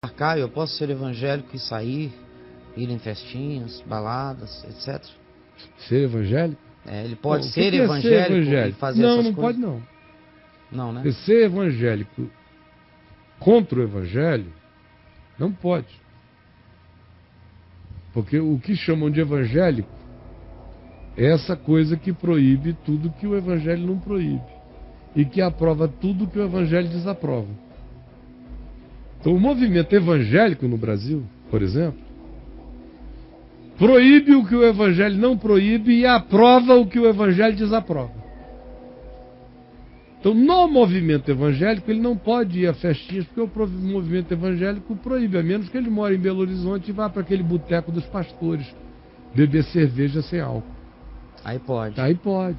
Caio, eu posso ser evangélico e sair, ir em festinhas, baladas, etc. Ser evangélico? Ele pode Bom, ser que evangélico, ser evangélico e fazer não, essas não coisas? Pode não. Não, né? Porque ser evangélico contra o evangelho, não pode. Porque o que chamam de evangélico é essa coisa que proíbe tudo que o evangelho não proíbe. E que aprova tudo que o evangelho desaprova. Então o movimento evangélico no Brasil, por exemplo, proíbe o que o evangelho não proíbe e aprova o que o evangelho desaprova. Então no movimento evangélico ele não pode ir a festinhas porque o movimento evangélico proíbe, a menos que ele mora em Belo Horizonte e vá para aquele boteco dos pastores beber cerveja sem álcool. Aí pode. Aí pode.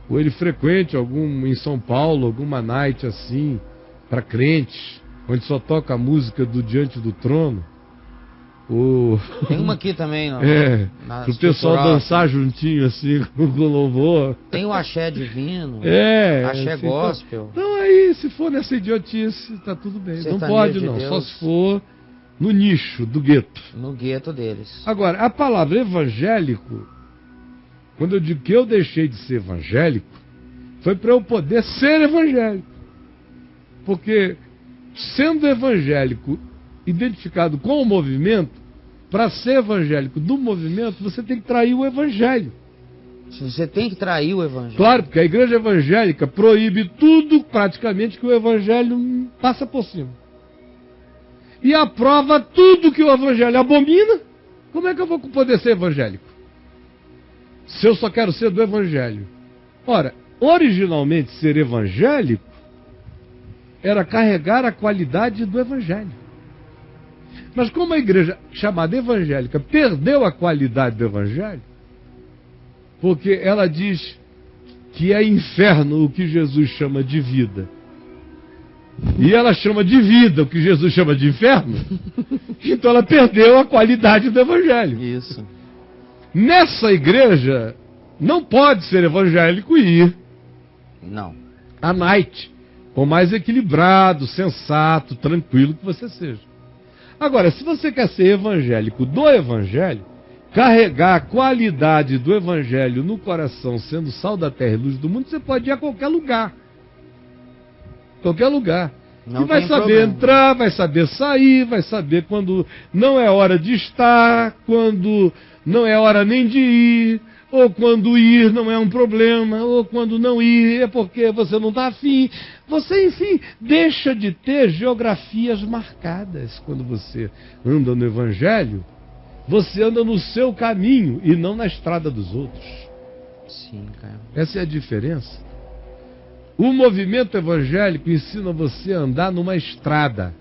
Ou ele frequente em São Paulo, alguma night assim, para crentes, onde só toca a música do Diante do Trono. Tem uma aqui também, não? Para o pessoal dançar juntinho assim com o louvor. Tem o axé divino, axé assim, gospel. Então aí, se for nessa idiotice, tá tudo bem. Não pode não, só se for no nicho do gueto. No gueto deles. Agora, a palavra evangélico, quando eu digo que eu deixei de ser evangélico, foi para eu poder ser evangélico. Porque sendo evangélico identificado com o movimento, para ser evangélico do movimento, você tem que trair o evangelho. Você tem que trair o evangelho. Claro, porque a igreja evangélica proíbe tudo praticamente que o evangelho passa por cima. E aprova tudo que o evangelho abomina. Como é que eu vou poder ser evangélico? Se eu só quero ser do evangelho. Ora, originalmente ser evangélico era carregar a qualidade do evangelho. Mas como a igreja chamada evangélica perdeu a qualidade do evangelho, porque ela diz que é inferno o que Jesus chama de vida, e ela chama de vida o que Jesus chama de inferno, então ela perdeu a qualidade do evangelho. Isso. Nessa igreja não pode ser evangélico e ir à night, por mais equilibrado, sensato, tranquilo que você seja. Agora, se você quer ser evangélico do evangelho, carregar a qualidade do evangelho no coração, sendo sal da terra e luz do mundo, você pode ir a qualquer lugar. Qualquer lugar. Não e vai saber problema. Entrar, vai saber sair, vai saber quando não é hora de estar, quando não é hora nem de ir, ou quando ir não é um problema, ou quando não ir é porque você não está afim. Você, enfim, deixa de ter geografias marcadas. Quando você anda no evangelho, você anda no seu caminho e não na estrada dos outros. Sim, cara. Essa é a diferença. O movimento evangélico ensina você a andar numa estrada.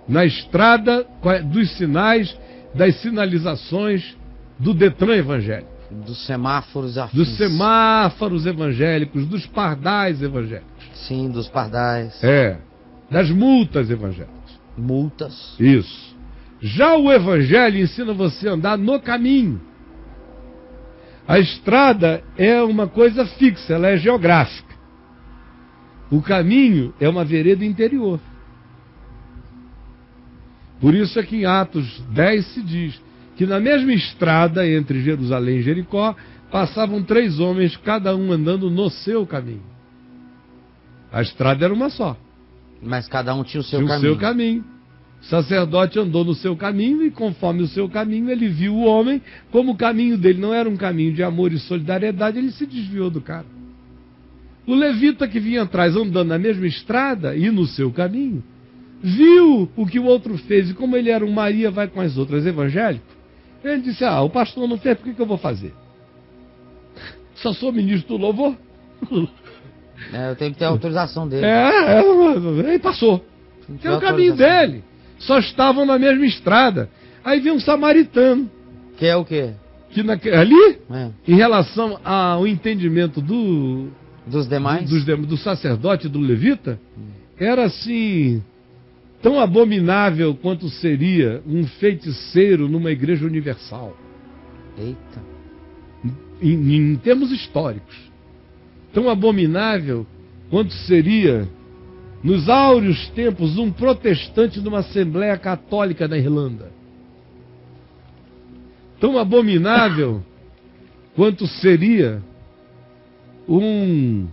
Na estrada dos sinais, das sinalizações do Detran evangélico. Dos semáforos afins. Dos semáforos evangélicos, dos pardais evangélicos. Sim, dos pardais. Das multas evangélicas. Multas. Isso. Já o evangelho ensina você a andar no caminho. A estrada é uma coisa fixa, ela é geográfica. O caminho é uma vereda interior. Por isso é que em Atos 10 se diz que na mesma estrada entre Jerusalém e Jericó passavam 3 homens, cada um andando no seu caminho. A estrada era uma só. Mas cada um tinha o seu caminho. caminho. O seu caminho. O sacerdote andou no seu caminho e conforme o seu caminho ele viu o homem, como o caminho dele não era um caminho de amor e solidariedade, ele se desviou do cara. O levita que vinha atrás andando na mesma estrada e no seu caminho, viu o que o outro fez e como ele era um Maria vai com as outras evangélico, ele disse, o pastor não fez, por que eu vou fazer? Só sou ministro do louvor. Eu tenho que ter a autorização dele. Aí passou. Tem o caminho dele. Só estavam na mesma estrada. Aí vem um samaritano. Que é o quê? Que ali, em relação ao entendimento dos demais, do sacerdote, do levita, era assim, tão abominável quanto seria um feiticeiro numa igreja universal. Eita. Em termos históricos. Tão abominável quanto seria nos áureos tempos, um protestante numa Assembleia Católica na Irlanda. Tão abominável quanto seria um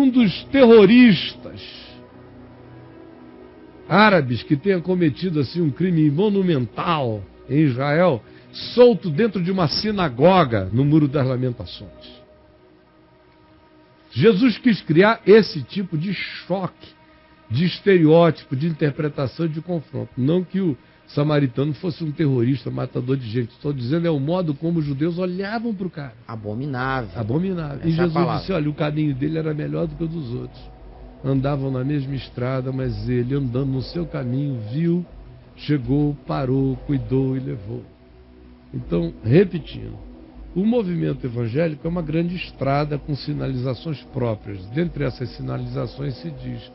dos terroristas árabes que tenha cometido assim um crime monumental em Israel, solto dentro de uma sinagoga no Muro das Lamentações. Jesus quis criar esse tipo de choque, de estereótipo, de interpretação e de confronto. Não que o samaritano fosse um terrorista, matador de gente. Estou dizendo é o modo como os judeus olhavam para o cara. Abominável. Abominável. E Jesus disse, olha, o caminho dele era melhor do que o dos outros. Andavam na mesma estrada, mas ele, andando no seu caminho, viu, chegou, parou, cuidou e levou. Então, repetindo, o movimento evangélico é uma grande estrada com sinalizações próprias. Dentre essas sinalizações se diz: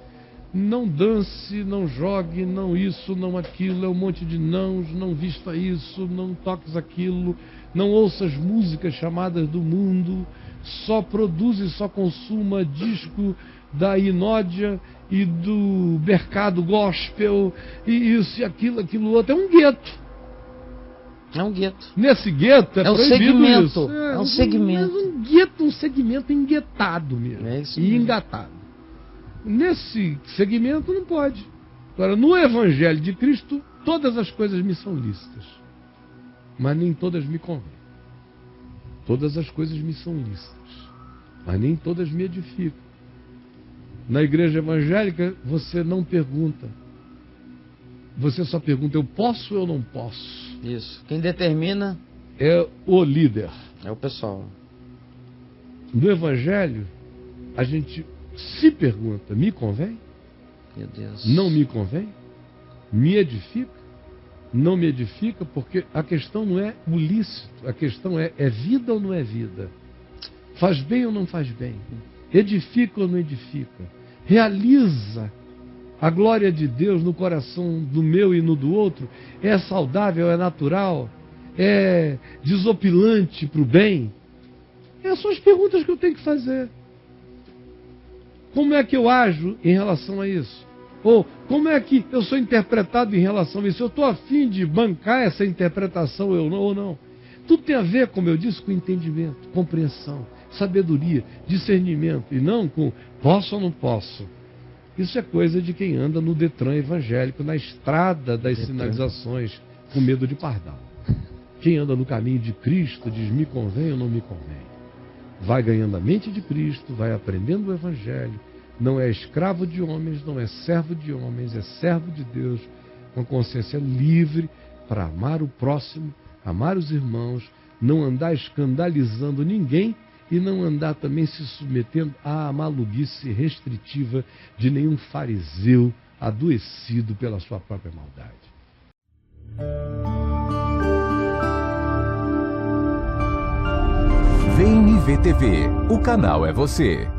não dance, não jogue, não isso, não aquilo, é um monte de nãos, não vista isso, não toques aquilo, não ouças músicas chamadas do mundo, só produz e só consuma disco da Inódia e do mercado gospel, e isso e aquilo outro. É um gueto. É um gueto. Nesse gueto é um proibido segmento. isso. É um segmento. Um gueto, um segmento enguetado mesmo. É isso e mesmo. engatado. Nesse segmento não pode. Agora, no Evangelho de Cristo, todas as coisas me são lícitas. Mas nem todas me convêm. Todas as coisas me são lícitas. Mas nem todas me edificam. Na igreja evangélica, você não pergunta. Você só pergunta, eu posso ou eu não posso? Isso. Quem determina é o líder. É o pessoal. No Evangelho, a gente se pergunta, me convém? Meu Deus. Não me convém? Me edifica? Não me edifica? Porque a questão não é o lícito, a questão é vida ou não é vida? Faz bem ou não faz bem? Edifica ou não edifica? Realiza a glória de Deus no coração do meu e no do outro? É saudável, é natural? É desopilante para o bem? Essas são as perguntas que eu tenho que fazer. Como é que eu ajo em relação a isso? Ou como é que eu sou interpretado em relação a isso? Eu estou a fim de bancar essa interpretação ou não? Tudo tem a ver, como eu disse, com entendimento, compreensão, sabedoria, discernimento, e não com posso ou não posso. Isso é coisa de quem anda no Detran evangélico, na estrada das sinalizações, com medo de pardal. Quem anda no caminho de Cristo diz, me convém ou não me convém? Vai ganhando a mente de Cristo, vai aprendendo o Evangelho, não é escravo de homens, não é servo de homens, é servo de Deus, com consciência livre para amar o próximo, amar os irmãos, não andar escandalizando ninguém e não andar também se submetendo à maluquice restritiva de nenhum fariseu adoecido pela sua própria maldade. VNV TV, o canal é você.